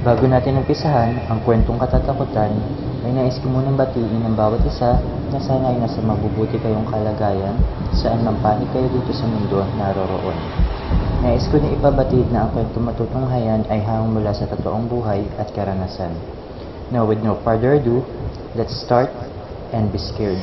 Bago natin umpisahan ang kwentong katatakutan, ay nais ko munang batiin ang bawat isa na sana ay nasa mabubuti kayong kalagayan saan man panig kayo dito sa mundo naroroon. Nais ko na ipabatid na ang kwentong matutunghayan ay hanggang mula sa totoong buhay at karanasan. Now with no further ado, let's start and be scared.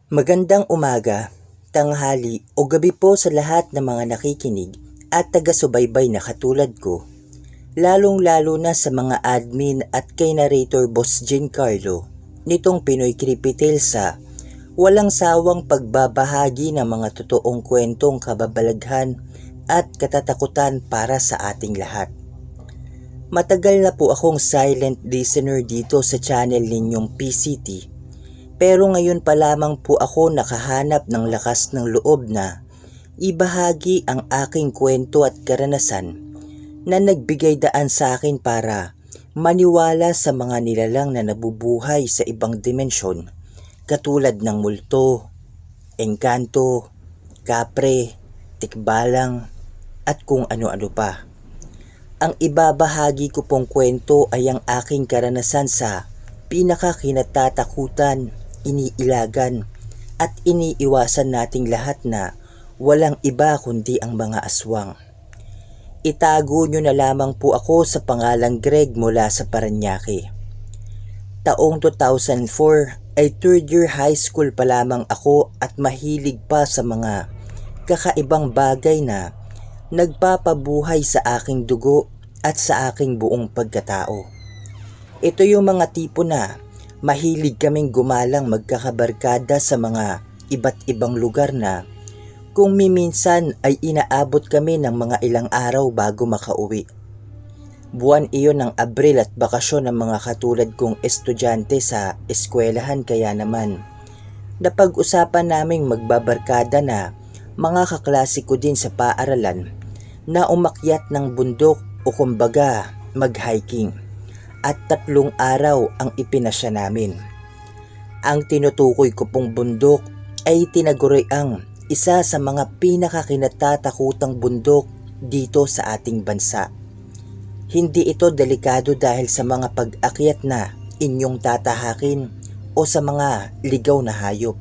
Magandang umaga, tanghali o gabi po sa lahat ng mga nakikinig at taga-subaybay na katulad ko. Lalong-lalo na sa mga admin at kay narrator Boss Giancarlo nitong Pinoy Creepy Tales sa walang sawang pagbabahagi ng mga totoong kwentong kababalaghan at katatakutan para sa ating lahat. Matagal na po akong silent listener dito sa channel ninyong PCT. Pero ngayon pa lamang po ako nakahanap ng lakas ng loob na ibahagi ang aking kwento at karanasan na nagbigay daan sa akin para maniwala sa mga nilalang na nabubuhay sa ibang dimensyon katulad ng multo, engkanto, kapre, tikbalang at kung ano-ano pa. Ang ibabahagi ko pong kwento ay ang aking karanasan sa pinakakinatatakutan, iniilagan at iniiwasan nating lahat na walang iba kundi ang mga aswang. Itago nyo na lamang po ako sa pangalang Greg mula sa Parañaque. Taong 2004 ay third year high school pa lamang ako at mahilig pa sa mga kakaibang bagay na nagpapabuhay sa aking dugo at sa aking buong pagkatao. Ito yung mga tipo na mahilig kaming gumalang magkakabarkada sa mga iba't ibang lugar na kung miminsan ay inaabot kami ng mga ilang araw bago makauwi. Buwan iyon ng Abril at bakasyon ng mga katulad kong estudyante sa eskwelahan kaya naman napag-usapan naming magbabarkada na mga kaklase ko din sa paaralan na umakyat ng bundok o kumbaga mag-hiking. At 3 araw ang ipinasya namin. Ang tinutukoy ko pong bundok ay tinaguriang isa sa mga pinakakinatatakutang bundok dito sa ating bansa. Hindi ito delikado dahil sa mga pag-akyat na inyong tatahakin o sa mga ligaw na hayop.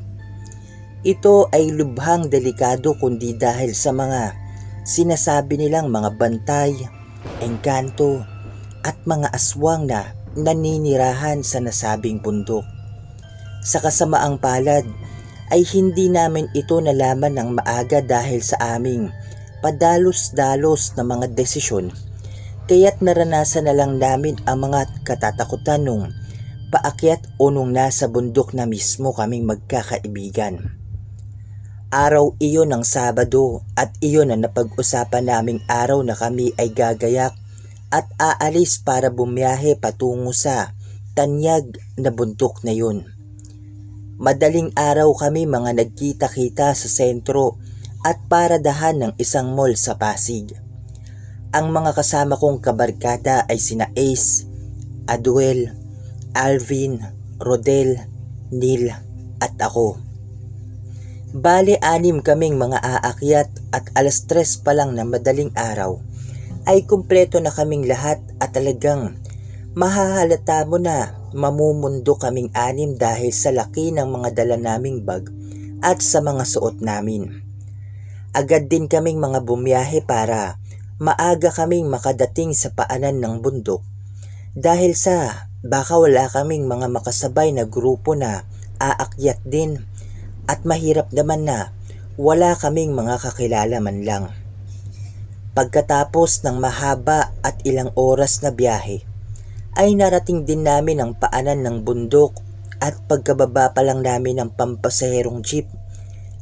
Ito ay lubhang delikado kundi dahil sa mga sinasabi nilang mga bantay, engkanto, at mga aswang na naninirahan sa nasabing bundok. Sa kasamaang palad ay hindi namin ito nalaman ng maaga dahil sa aming padalos-dalos na mga desisyon, kaya't naranasan na lang namin ang mga katatakutan nung paakyat o nung nasa bundok na mismo kaming magkakaibigan. Araw iyon ng Sabado at iyon ang napag-usapan naming araw na kami ay gagayak at aalis para bumiyahe patungo sa tanyag na bundok na yun. Madaling araw kami mga nagkita-kita sa sentro at paradahan ng isang mall sa Pasig. Ang mga kasama kong kabarkada ay sina Ace, Aduel, Alvin, Rodel, Neil at ako. Bale 6 kaming mga aakyat at 3:00 pa lang na madaling araw ay kumpleto na kaming lahat at talagang mahahalata mo na mamumundo kaming 6 dahil sa laki ng mga dala naming bag at sa mga suot namin. Agad din kaming mga bumiyahe para maaga kaming makadating sa paanan ng bundok dahil sa baka wala kaming mga makasabay na grupo na aakyat din at mahirap naman na wala kaming mga kakilala man lang. Pagkatapos ng mahaba at ilang oras na biyahe, ay narating din namin ang paanan ng bundok at pagkababa pa lang namin ng pampasaherong jeep,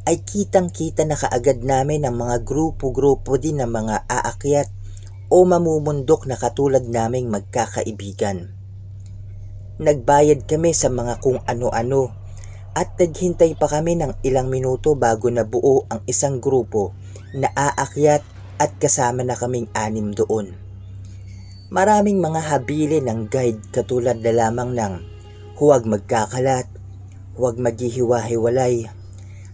ay kitang-kita na kaagad namin ang mga grupo-grupo din ng mga aakyat o mamumundok na katulad naming magkakaibigan. Nagbayad kami sa mga kung ano-ano at naghintay pa kami ng ilang minuto bago nabuo ang isang grupo na aakyat at kasama na kaming 6 doon. Maraming mga habilin ng guide katulad na lamang ng huwag magkakalat, huwag maghihiwa-hiwalay,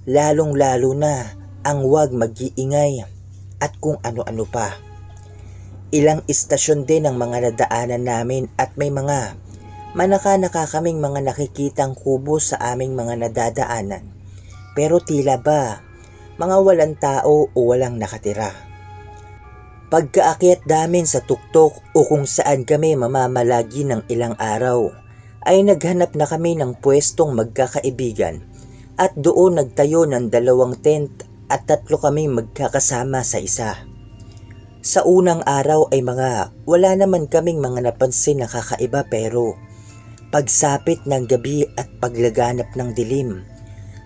lalong-lalo na ang huwag mag-iingay at kung ano-ano pa. Ilang istasyon din ang mga nadaanan namin at may mga manaka-naka kaming mga nakikitang kubo sa aming mga nadadaanan. Pero tila ba mga walang tao o walang nakatira. Pagkaakyat namin sa tuktok o kung saan kami mamamalagi ng ilang araw, ay naghanap na kami ng pwestong magkakaibigan at doon nagtayo ng 2 tent at 3 kami magkakasama sa isa. Sa unang araw ay wala naman kaming mga napansin na kakaiba pero pagsapit ng gabi at paglaganap ng dilim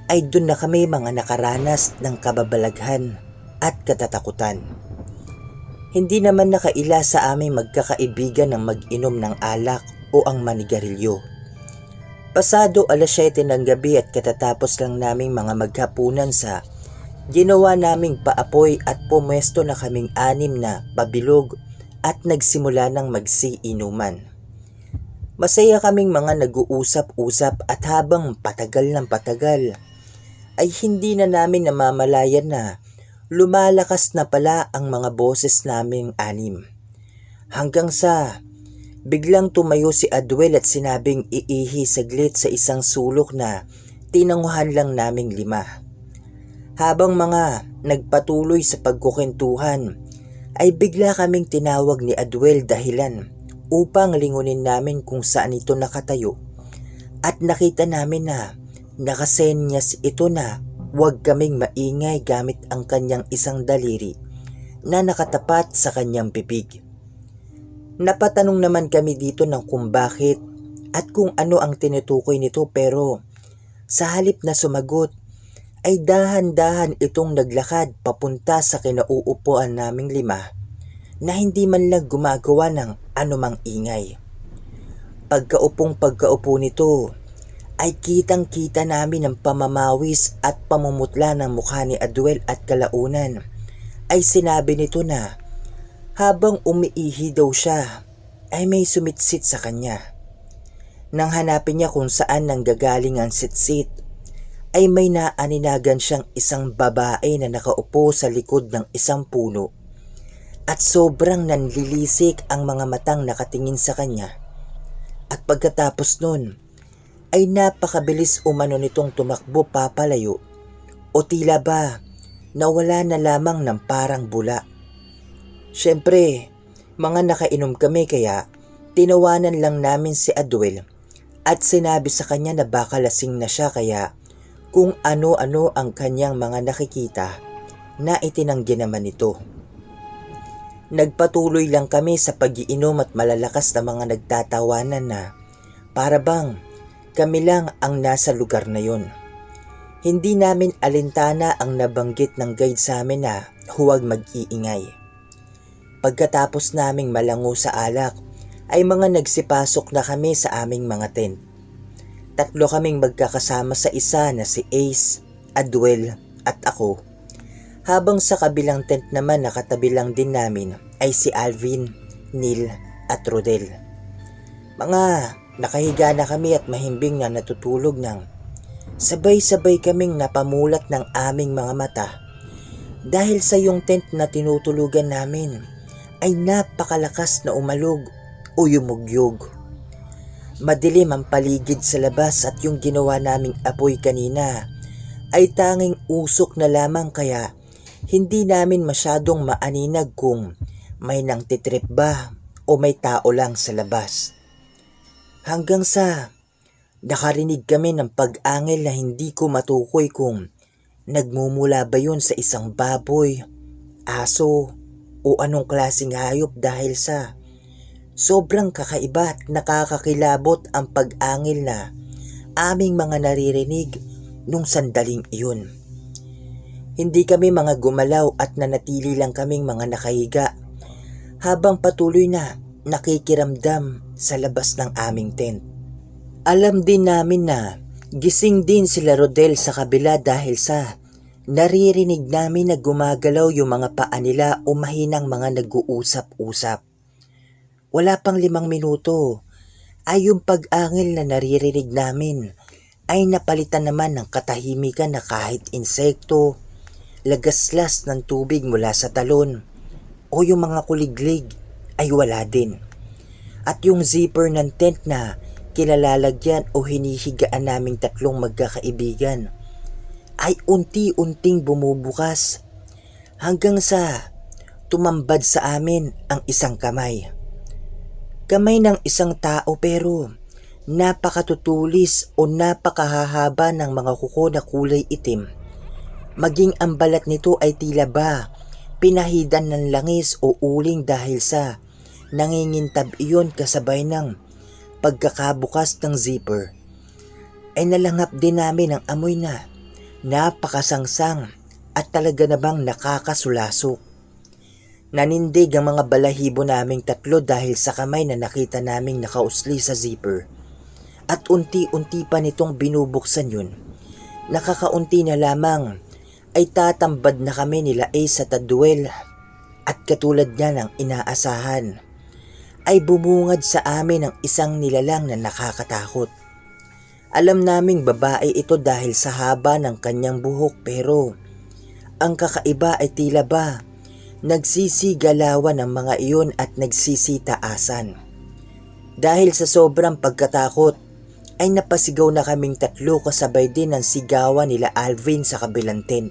ay doon na kami mga nakaranas ng kababalaghan at katatakutan. Hindi naman nakaila sa aming magkakaibigan ng mag-inom ng alak o ang manigarilyo. Pasado 7:00 ng gabi at katatapos lang naming mga maghapunan sa ginawa naming paapoy at pumesto na kaming 6 na pabilog at nagsimula ng magsiinuman. Masaya kaming mga nag-uusap-usap at habang patagal ng patagal ay hindi na namin namamalayan na lumalakas na pala ang mga boses naming 6. Hanggang sa biglang tumayo si Adwel at sinabing iihi saglit sa isang sulok na tinanguhan lang naming 5. Habang mga nagpatuloy sa pagkukentuhan, ay bigla kaming tinawag ni Adwel dahilan upang lingunin namin kung saan ito nakatayo at nakita namin na nakasenyas ito na huwag kaming maingay gamit ang kanyang isang daliri na nakatapat sa kanyang bibig. Napatanong naman kami dito ng kung bakit at kung ano ang tinutukoy nito pero sa halip na sumagot ay dahan-dahan itong naglakad papunta sa kinauupuan naming 5 na hindi man lang gumagawa ng anumang ingay. Pagkaupo nito ay kitang-kita namin ang pamamawis at pamumutla ng mukha ni Adwel at kalaunan ay sinabi nito na habang umiihi daw siya ay may sumitsit sa kanya. Nang hanapin niya kung saan nanggagaling ang sitsit ay may naaninagan siyang isang babae na nakaupo sa likod ng isang puno at sobrang nanlilisik ang mga matang nakatingin sa kanya. At pagkatapos nun ay napakabilis umano nitong tumakbo papalayo o tila ba nawala na lamang ng parang bula. Siyempre, mga nakainom kami kaya tinawanan lang namin si Adwel at sinabi sa kanya na baka lasing na siya kaya kung ano-ano ang kanyang mga nakikita na itinanggi naman ito. Nagpatuloy lang kami sa pag-iinom at malalakas na mga nagtatawanan na para bang kami lang ang nasa lugar na yon. Hindi namin alintana ang nabanggit ng guide sa amin na huwag mag-iingay. Pagkatapos naming malango sa alak ay mga nagsipasok na kami sa aming mga tent. 3 kaming magkakasama sa isa na si Ace, Adwel at ako. Habang sa kabilang tent naman nakatabi lang din namin ay si Alvin, Neil at Rodel. Mga nakahiga na kami at mahimbing na natutulog nang sabay-sabay kaming napamulat ng aming mga mata dahil sa yung tent na tinutulugan namin ay napakalakas na umalog o yumugyog. Madilim ang paligid sa labas at yung ginawa naming apoy kanina ay tanging usok na lamang kaya hindi namin masyadong maaninag kung may nangtitrip ba o may tao lang sa labas. Hanggang sa nakarinig kami ng pag-angil na hindi ko matukoy kung nagmumula ba yun sa isang baboy, aso o anong klaseng hayop dahil sa sobrang kakaiba at nakakakilabot ang pag-angil na aming mga naririnig nung sandaling iyon. Hindi kami mga gumalaw at nanatili lang kaming mga nakahiga habang patuloy na nakikiramdam sa labas ng aming tent. Alam din namin na gising din sila Rodel sa kabila dahil sa naririnig namin na gumagalaw yung mga paa nila o mahinang mga nag-uusap-usap. wala pang 5 minuto ay yung pag-angil na naririnig namin ay napalitan naman ng katahimikan na kahit insekto, lagaslas ng tubig mula sa talon o yung mga kuliglig ay wala din. At yung zipper ng tent na kinalalagyan o hinihigaan naming 3 magkakaibigan ay unti-unting bumubukas hanggang sa tumambad sa amin ang isang kamay. Kamay ng isang tao pero napakatutulis o napakahahaba ng mga kuko na kulay itim. Maging ang balat nito ay tila ba pinahidan ng langis o uling dahil sa nangingintab iyon kasabay ng pagkakabukas ng zipper. Ay nalangap din namin ang amoy na napakasangsang at talaga namang nakakasulasok. Nanindig ang mga balahibo naming 3 dahil sa kamay na nakita naming nakausli sa zipper. At unti-unti pa nitong binubuksan yun. Nakakaunti na lamang ay tatambad na kami nila Ace sa Taduel at katulad niya ng inaasahan ay bumungad sa amin ang isang nilalang na nakakatakot. Alam naming babae ito dahil sa haba ng kanyang buhok pero ang kakaiba ay tila ba nagsisigalawan ang mga iyon at nagsisitaasan. Dahil sa sobrang pagkatakot ay napasigaw na kaming 3 kasabay din ng sigawan nila Alvin sa kabilang tent.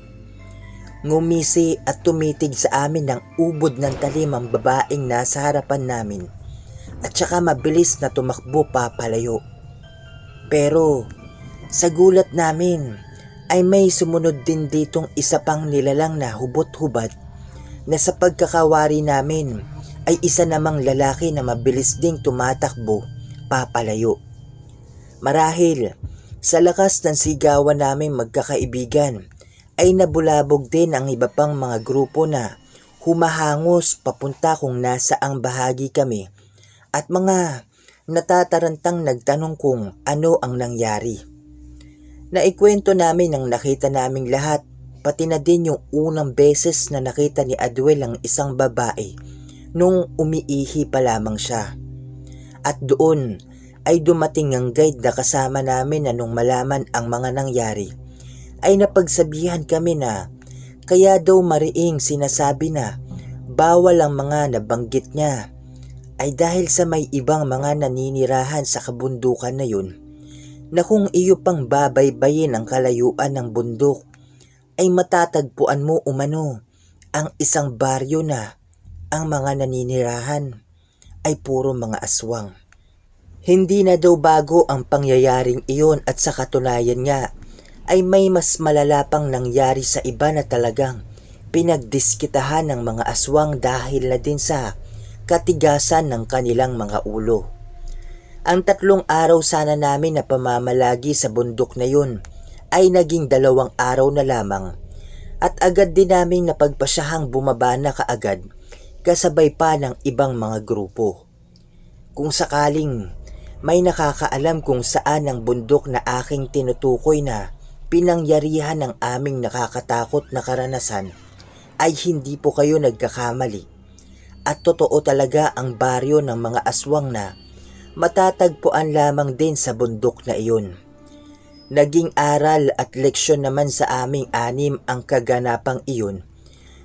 Ngumisi at tumitig sa amin ng ubod ng talim ang babaeng nasa harapan namin at saka mabilis na tumakbo papalayo. Pero sa gulat namin ay may sumunod din ditong isa pang nilalang na hubot-hubad na sa pagkakawari namin ay isa namang lalaki na mabilis ding tumatakbo papalayo. Marahil sa lakas ng sigawan namin magkakaibigan ay nabulabog din ang iba pang mga grupo na humahangos papunta kung nasaang bahagi kami at mga natatarantang nagtanong kung ano ang nangyari. Naikwento namin ang nakita naming lahat, pati na din yung unang beses na nakita ni Aduel ang isang babae nung umiihi pa lamang siya. At doon ay dumating ang guide na kasama namin na nung malaman ang mga nangyari ay napagsabihan kami na kaya daw mariing sinasabi na bawal ang mga nabanggit niya ay dahil sa may ibang mga naninirahan sa kabundukan na yun na kung iyo pang babaybayin ang kalayuan ng bundok ay matatagpuan mo umano ang isang baryo na ang mga naninirahan ay puro mga aswang. Hindi na daw bago ang pangyayaring iyon at sa katunayan nga ay may mas malala pang nangyari sa iba na talagang pinagdiskitahan ng mga aswang dahil na din sa katigasan ng kanilang mga ulo. Ang 3 araw sana namin na pamamalagi sa bundok na yun ay naging 2 araw na lamang at agad din namin napagpasyahang bumaba na kaagad kasabay pa ng ibang mga grupo. Kung sakaling may nakakaalam kung saan ang bundok na aking tinutukoy na pinangyarihan ng aming nakakatakot na karanasan ay hindi po kayo nagkakamali at totoo talaga ang baryo ng mga aswang na matatagpuan lamang din sa bundok na iyon. Naging aral at leksyon naman sa aming 6 ang kaganapang iyon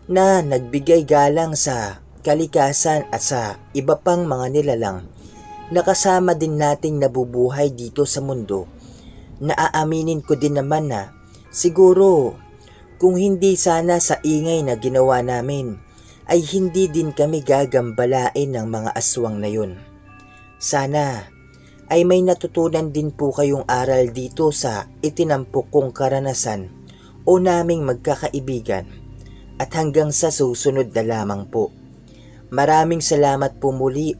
na nagbigay galang sa kalikasan at sa iba pang mga nilalang na kasama din nating nabubuhay dito sa mundo. Naaaminin ko din naman na siguro kung hindi sana sa ingay na ginawa namin ay hindi din kami gagambalain ng mga aswang na yun. Sana ay may natutunan din po kayong aral dito sa itinampok kong karanasan o naming magkakaibigan at hanggang sa susunod na lamang po. Maraming salamat po muli,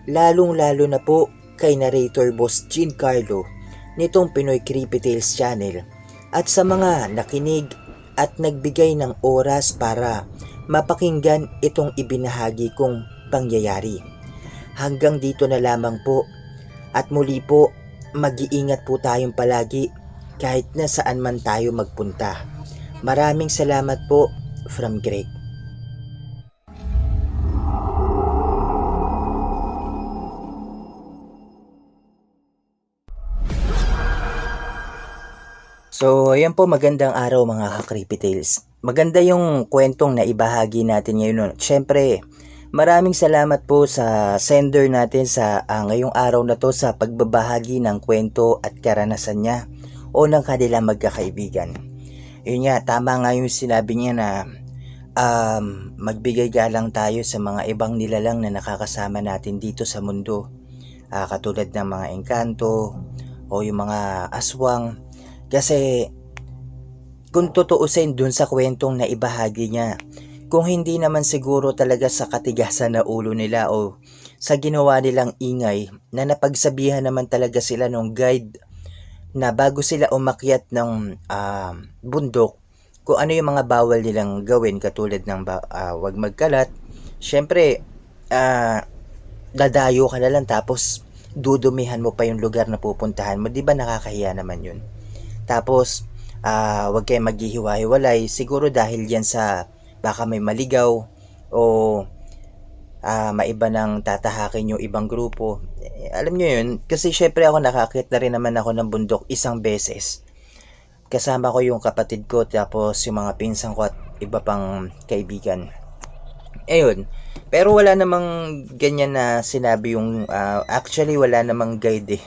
lalong-lalo na po kay narrator Boss Giancarlo nitong Pinoy Creepy Tales Channel at sa mga nakinig at nagbigay ng oras para mapakinggan itong ibinahagi kong pangyayari. Hanggang dito na lamang po. At muli po, mag-iingat po tayong palagi kahit na saan man tayo magpunta. Maraming salamat po from Greg. So, ayan po, magandang araw mga ka-Creepy Tales. Maganda yung kwentong na ibahagi natin ngayon. No? Siyempre, maraming salamat po sa sender natin sa ngayong araw na to sa pagbabahagi ng kwento at karanasan niya o ng kanilang magkakaibigan. Yun nga, tama nga yung sinabi niya na magbigay galang tayo sa mga ibang nilalang na nakakasama natin dito sa mundo. Katulad ng mga engkanto o yung mga aswang. Kasi kung tutuusin dun sa kwentong na ibahagi niya, kung hindi naman siguro talaga sa katigasan na ulo nila o sa ginawa nilang ingay na napagsabihan naman talaga sila ng guide na bago sila umakyat ng bundok, kung ano yung mga bawal nilang gawin katulad ng wag magkalat. Syempre, dadayo ka na lang tapos dudumihan mo pa yung lugar na pupuntahan mo. Di ba nakakahiya naman yun? Tapos, wag kayong maghihiwa-hiwalay. Siguro dahil yan sa baka may maligaw o maiba ng tatahakin yung ibang grupo. Alam nyo yun, kasi syempre ako nakakit na rin naman ako ng bundok isang beses. Kasama ko yung kapatid ko, tapos yung mga pinsan ko at iba pang kaibigan. Ayun. Pero wala namang ganyan na sinabi yung actually wala namang guide eh.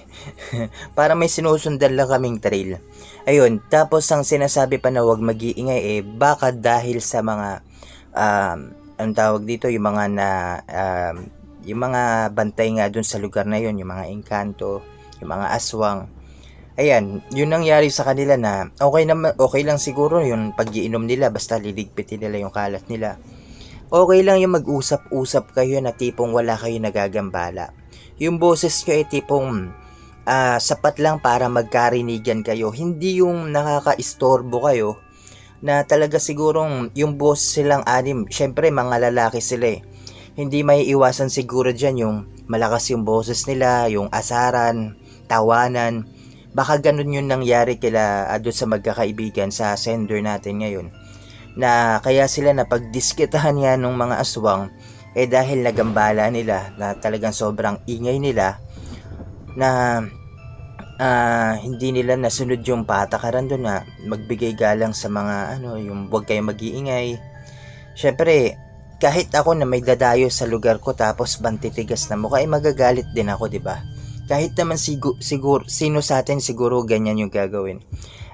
Para may sinusundan lang kaming trail. Ayun, tapos ang sinasabi pa na wag mag-iingay baka dahil sa mga ang tawag dito yung mga yung mga bantay nga dun sa lugar na yun, yung mga engkanto, yung mga aswang. Ayan, yun nangyari sa kanila na okay lang siguro yung pag-iinom nila basta liligpitin nila yung kalat nila. Okay lang yung mag-usap-usap kayo na tipong wala kayo nagagambala. Yung boses nyo tipong sapat lang para magkarinigan kayo. Hindi yung nakaka-istorbo kayo na talaga sigurong yung boses silang anim. Syempre mga lalaki sila eh. Hindi may iwasan siguro dyan yung malakas yung boses nila, yung asaran, tawanan. Baka ganun yung nangyari kila doon sa magkakaibigan sa sender natin ngayon. Na kaya sila napagdiskitahan yan ng mga aswang dahil nagambala nila na talagang sobrang ingay nila na hindi nila nasunod yung patakaran doon na magbigay galang sa mga yung huwag kayong mag-iingay. Syempre kahit ako na may dadayo sa lugar ko tapos bantitigas na mukha magagalit din ako, di ba? Kahit naman siguro sino sa atin siguro ganyan yung gagawin.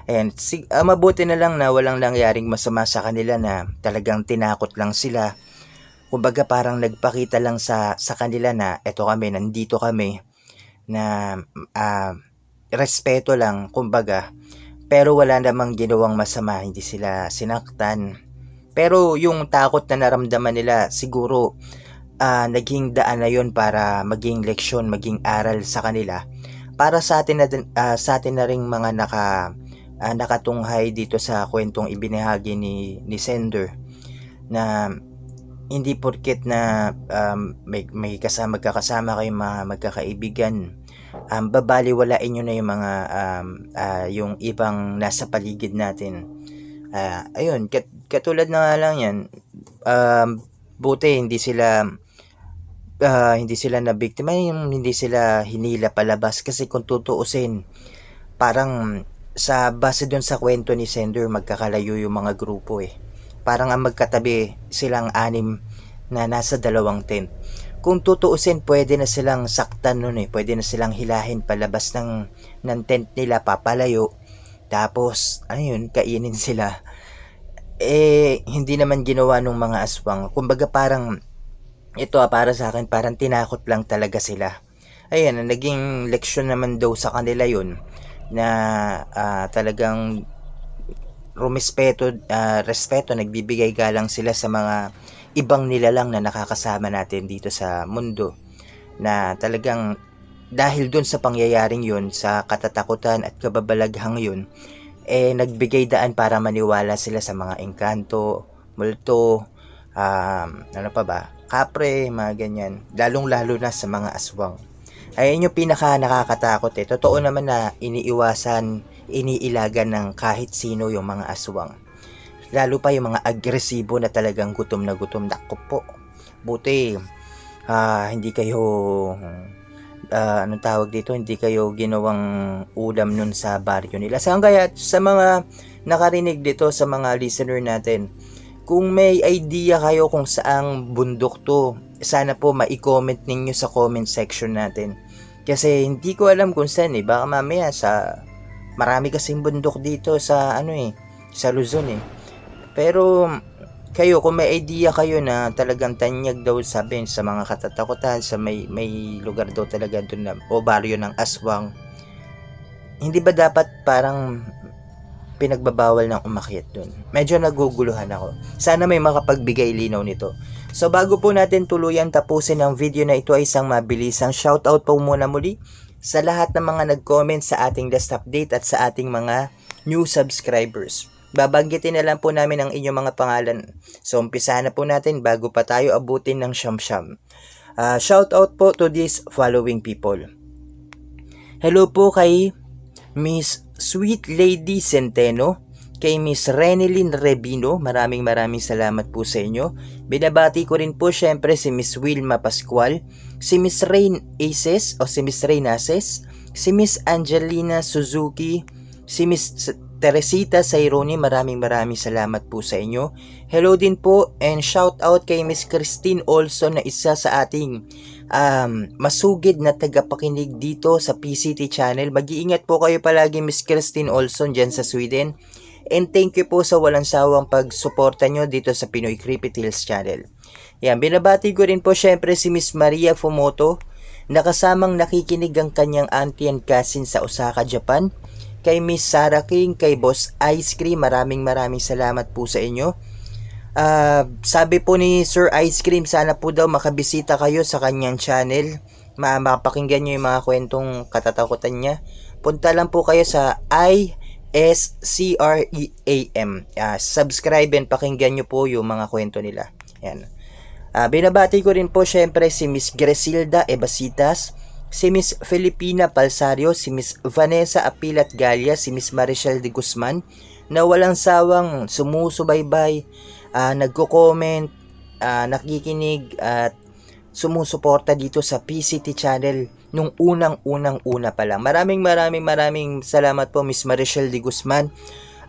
Ayan, mabuti na lang na walang nangyaring masama sa kanila na talagang tinakot lang sila. Kumbaga parang nagpakita lang sa kanila na eto kami, nandito kami, na respeto lang, kumbaga. Pero wala namang ginawang masama, hindi sila sinaktan. Pero yung takot na naramdaman nila, siguro naging daan na yun para maging leksyon, maging aral sa kanila. Para sa atin na ring mga nakatunghay dito sa kwentong ibinahagi ni sender na hindi porket na may magkakasama kayong mga magkakaibigan babaliwalain nyo na yung mga yung ibang nasa paligid natin. Ayun, katulad na nga lang yan, buti hindi sila nabiktima, hindi sila hinila palabas kasi kung tutuusin parang sa base dun sa kwento ni sender magkakalayo yung mga grupo parang ang magkatabi silang 6 na nasa 2 tent. Kung tutuusin pwede na silang saktan nun pwede na silang hilahin palabas ng tent nila papalayo tapos kainin sila. Hindi naman ginawa nung mga aswang. Kumbaga parang ito para sa akin parang tinakot lang talaga sila. Ayan, naging leksyon naman daw sa kanila yun na talagang respeto, nagbibigay galang sila sa mga ibang nilalang na nakakasama natin dito sa mundo, na talagang dahil dun sa pangyayaring yun, sa katatakutan at kababalaghang yun, nagbigay daan para maniwala sila sa mga engkanto, multo, ano pa ba, kapre, mga ganyan, lalong lalo na sa mga aswang. Ayun yung pinaka nakakatakot Totoo naman na iniilagan ng kahit sino yung mga aswang. Lalo pa yung mga agresibo na talagang gutom na gutom. Naku po. Buti hindi kayo anong tawag dito, hindi kayo ginawang ulam nun sa baryo nila. Saan kaya sa mga nakarinig dito, sa mga listener natin, kung may idea kayo kung saang bundok to, sana po ma-comment ninyo sa comment section natin. Kasi hindi ko alam kung saan baka mamaya marami kasing bundok dito sa sa Luzon Pero kayo, kung may idea kayo na talagang tanyag daw sabihin sa mga katatakutan, sa may lugar daw talaga doon na, o baryo ng aswang, hindi ba dapat parang pinagbabawal ng umakyat doon? Medyo naguguluhan ako. Sana may makapagbigay linaw nito. So bago po natin tuluyan tapusin ang video na ito, ay isang mabilisang shoutout po muna muli sa lahat ng mga nag-comment sa ating last update at sa ating mga new subscribers. Babanggitin na lang po namin ang inyong mga pangalan. So, umpisahan na po natin bago pa tayo abutin ng siyam-siyam. Shout out po to these following people. Hello po kay Miss Sweet Lady Centeno, kay Miss Renelyn Rebino, maraming salamat po sa inyo. Binabati ko rin po syempre si Miss Wilma Pascual, si Miss Rain Aces o si Miss Rain Aces, si Miss Angelina Suzuki, si Miss Teresita Saironi, maraming salamat po sa inyo. Hello din po and shout out kay Miss Christine Olson na isa sa ating masugid na tagapakinig dito sa PCT channel. Mag-iingat po kayo palagi, Miss Christine Olson dyan sa Sweden. And thank you po sa walang sawang pagsuporta nyo dito sa Pinoy Creepy Tales channel. Yan, binabati ko rin po syempre si Miss Maria Fumoto, nakasamang nakikinig ang kanyang auntie and cousin sa Osaka, Japan. Kay Miss Sarah King, kay Boss Ice Cream, maraming salamat po sa inyo. Sabi po ni Sir Ice Cream, sana po daw makabisita kayo sa kanyang channel. Makapakinggan nyo yung mga kwentong katatakutan niya. Punta lang po kayo sa ISCREAM. Subscribe and pakinggan nyo po yung mga kwento nila. Yan. Binabati ko rin po syempre si Miss Gresilda Ebasitas, si Miss Filipina Palsario, si Miss Vanessa Apilat Galia, si Miss Marichelle de Guzman, na walang sawang sumusubaybay, nagko-comment, nakikinig at sumusuporta dito sa PCT channel nung unang-una pa lang. Maraming salamat po Miss Marichelle de Guzman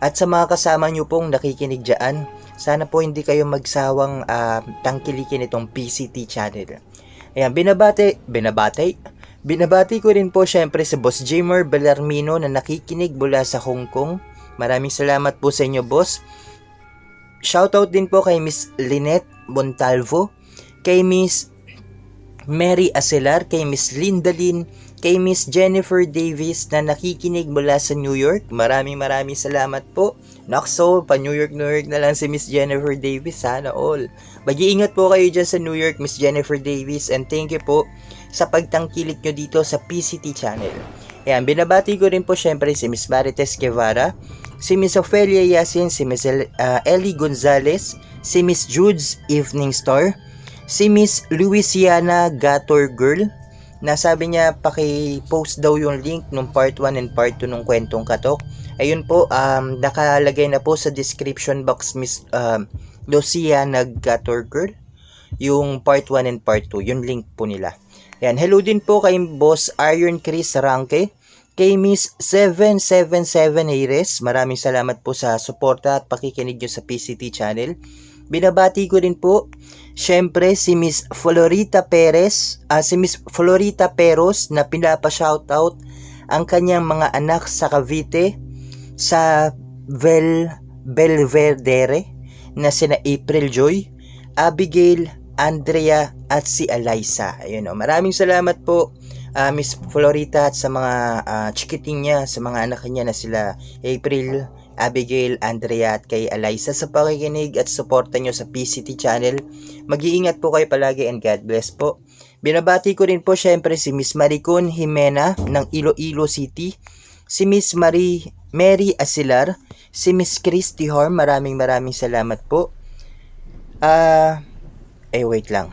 at sa mga kasama nyo pong nakikinig dyan. Sana po hindi kayo magsawang tangkilikin itong PCT channel. Ayan, binabati ko rin po syempre si Boss Jamer Bellarmino na nakikinig mula sa Hong Kong. Maraming salamat po sa inyo, boss. Shoutout din po kay Miss Lynette Montalvo, kay Miss Mary Acelar, kay Miss Linda Lynn, kay Miss Jennifer Davis na nakikinig mula sa New York. Maraming salamat po. Nakso, pa New York na lang si Miss Jennifer Davis, sana all. Mag-iingat po kayo dyan sa New York, Miss Jennifer Davis, and thank you po sa pagtangkilik nyo dito sa PCT channel. Ayan, binabati ko rin po syempre si Miss Marites Guevara, si Miss Ophelia Yasin, si Miss Ellie Gonzalez, si Miss Jude's Evening Star, si Miss Louisiana Gator Girl, na sabi niya paki-post daw yung link nung part 1 and part 2 nung kwentong katok. Ayun po, nakalagay na po sa description box, Miss Louisiana Gator Girl, yung part 1 and part 2, yung link po nila. Yan, hello din po kay Boss Iron Chris Ranke, kay Miss 777 Aires, maraming salamat po sa suporta at pakikinig nyo sa PCT channel. Binabati ko rin po syempre si Miss Florita Perez, si Miss Florita Peros na pinapa-shoutout ang kanyang mga anak sa Cavite sa Belvedere na sina April Joy, Abigail, Andrea at si Eliza. Ayun, maraming salamat po Miss Florita at sa mga chikiting niya, sa mga anak niya na sila April, Abigail, Andrea at kay Eliza sa pakikinig at suporta nyo sa PCT channel. Mag-iingat po kayo palagi and God bless po. Binabati ko rin po syempre si Miss Maricon Jimena ng Iloilo City, si Miss Mary Asilar, si Miss Christy Horn, maraming salamat po. Wait lang.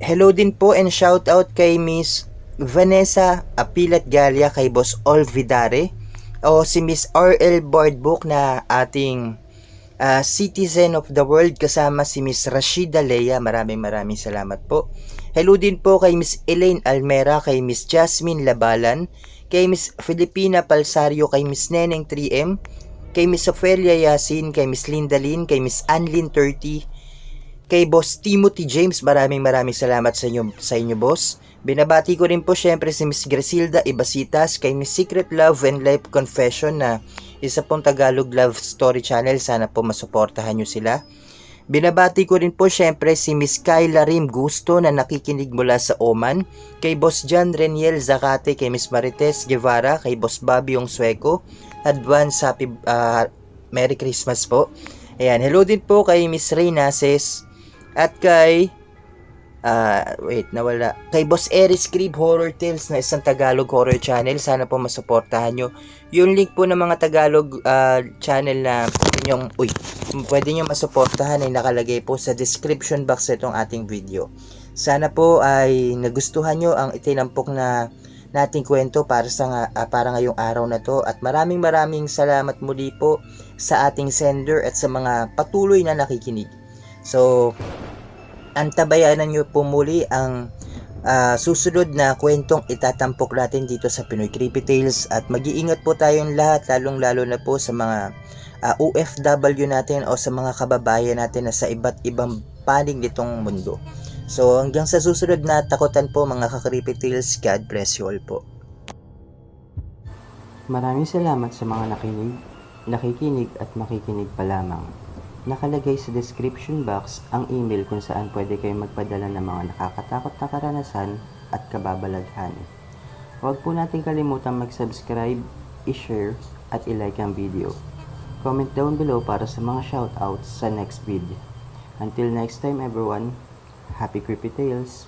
Hello din po and shout out kay Miss Vanessa Apilat Galia, kay Boss Olvidare, o si Miss RL Boardbook na ating Citizen of the World kasama si Miss Rashida Leia. Maraming salamat po. Hello din po kay Miss Elaine Almera, kay Miss Jasmine Labalan, kay Miss Filipina Palsario, kay Miss Neneng 3M, kay Miss Ophelia Yasin, kay Miss Linda Lin, kay Miss Anlin 30, kay Boss Timothy James. Maraming salamat sa inyo boss. Binabati ko rin po syempre si Miss Griselda Ibasitas, kay Miss Secret Love and Life Confession na isa pong Tagalog Love Story Channel. Sana po masuportahan nyo sila. Binabati ko rin po syempre si Miss Kyla Rim Gusto na nakikinig mula sa Oman, kay Boss John Reniel Zacate, kay Miss Marites Guevara, kay Boss Bobby Yung Sueco. Advance happy Merry Christmas po. Ayan, hello din po kay Miss Reyna Ses at kay kay Boss Eris Crib Horror Tales na isang Tagalog horror channel. Sana po masuportahan nyo. Yung link po ng mga Tagalog channel na pwede nyo masuportahan ay nakalagay po sa description box itong ating video. Sana po ay nagustuhan nyo ang itinampok na nating kwento para ngayong araw na to, at maraming salamat muli po sa ating sender at sa mga patuloy na nakikinig. So, antabayanan nyo po muli ang susunod na kwentong itatampok natin dito sa Pinoy Creepy Tales, at mag-iingat po tayong lahat, lalong-lalo na po sa mga OFW natin o sa mga kababayan natin na sa iba't ibang panig nitong mundo. So hanggang sa susunod na takutan po mga ka-Creepy Tales, God bless you all po. Maraming salamat sa mga nakikinig at makikinig pa lamang. Nakalagay sa description box ang email kung saan pwede kayong magpadala ng mga nakakatakot na karanasan at kababalaghan. Huwag po natin kalimutan mag-subscribe, i-share at i-like ang video. Comment down below para sa mga shoutouts sa next video. Until next time everyone, happy Creepy Tales!